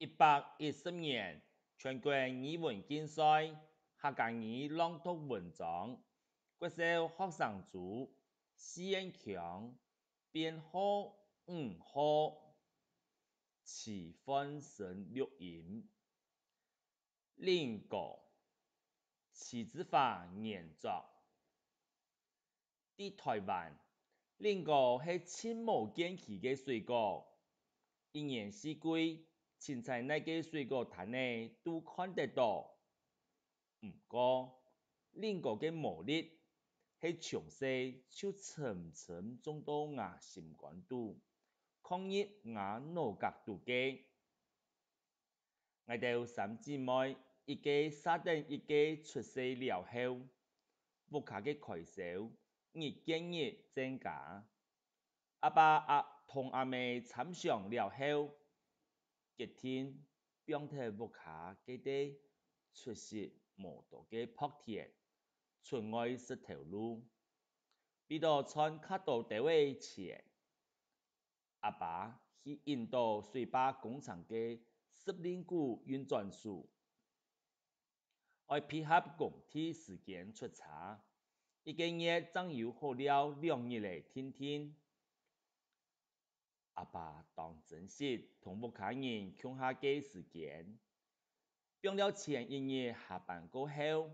110年全国语文竞赛客家语朗读文章，国小学生组施彦强编号5号，齐翻成录音。另个齐子华研作。伫台湾，另个是亲无见气的水果，一年四季，凊彩那个水果摊呢都看得到。不过，另个的魔力是从细就层层种到我心肝肚，抗入我脑壳肚嘅。我哋三姊妹一个杀等一个出世了后，屋企嘅开销日渐日增加。阿爸同阿妹参详了后，决定变替屋企嘅啲出息无多嘅破田，出外识条路，为咗赚较多地位钱。阿爸去印度水坝工厂嘅司令股运转数，爱配合工地时间出差，一个月总有好了2日嚟听听。阿爸当真实同屋企人共下嘅时间，变了前一日下班过后，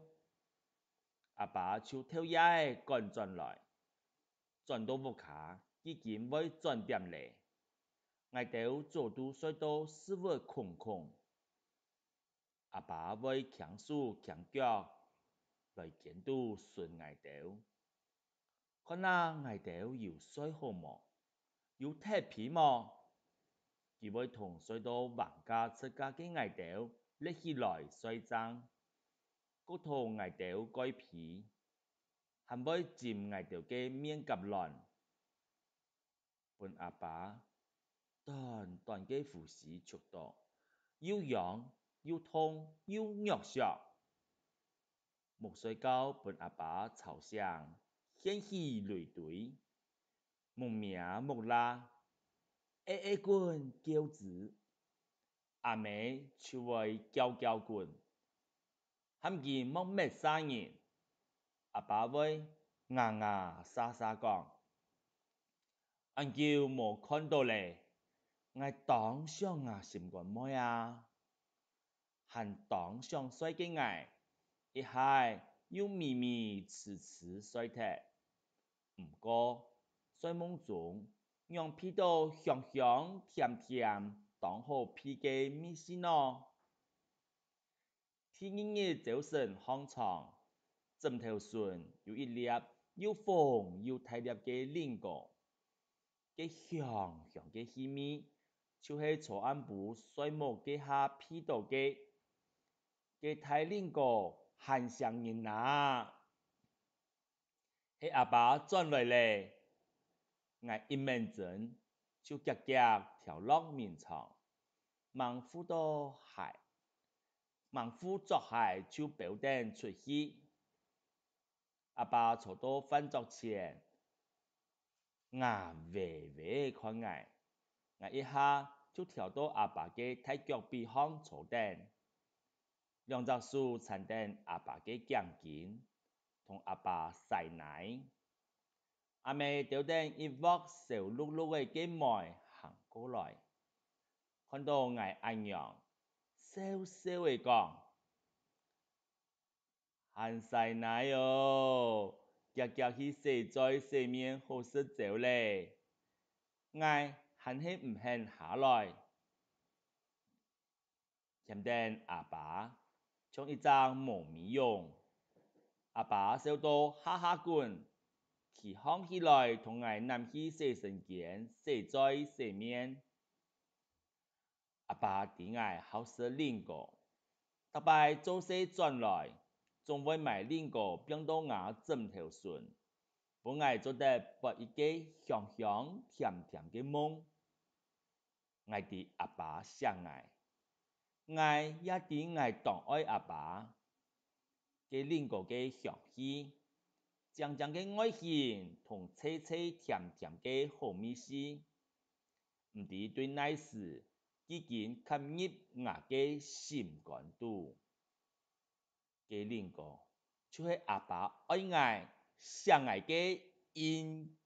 阿爸就偷夜赶转来，转到屋企已经要转点嘞。我哋早都睡到四围空空，阿爸要强手强脚来监督顺我哋，看下我哋有睡好冇？有踢皮冇？佢要同睡到玩家出家嘅我哋拎起來睡爭，嗰套我哋改皮，還要佔我哋嘅面甲亂，本阿爸短短嘅呼吸速度，又癢又痛又肉削，冇睡覺本阿爸吵聲掀起淚堆，冇名冇啦，滾叫子，阿妹就會叫滾，喊佢莫滅殺人，阿爸會牙牙沙沙講，俺叫冇看到咧，我當上我心肝妹啊，還當上衰嘅我，一下又迷迷痴痴睡脫，不過睡夢中讓屁到香香甜甜當好屁嘅秘辛咯。第二日早晨起床，枕頭上有一粒又紅又大粒嘅菱角，嘅香香嘅氣味，就是左暗部睡夢嘅下屁到嘅大菱角很上癮啊！係阿爸轉來咧，我一門陣就夾夾跳落面床，忙扶到鞋，忙扶着鞋就表等出去。阿爸坐到飯桌前，微微看我一下就跳到阿爸嘅大腳背上坐等，兩隻手撐定阿爸嘅頸肩，同阿爸洗奶。阿妹吊定一鑊小碌碌嘅雞妹行過來，看到我阿娘，笑笑嘅講：還洗奶喲，夾夾去洗在洗面好食走咧。我還是唔肯下來，欠等阿爸將一張毛咪用，阿爸笑到哈哈滾，起行起來同我南去洗身間洗在洗面。阿爸對我好食菱角，特別做事轉來，總會買菱角放到我枕頭上，幫我做得博一個香香甜甜嘅夢。我對阿爸相愛，我也對我當愛阿爸嘅菱角嘅香氣，正正嘅愛情同脆脆甜甜嘅好味絲，唔知對那時已經吸入我嘅心肝肚。嘅另個，就係阿爸愛我、想我嘅因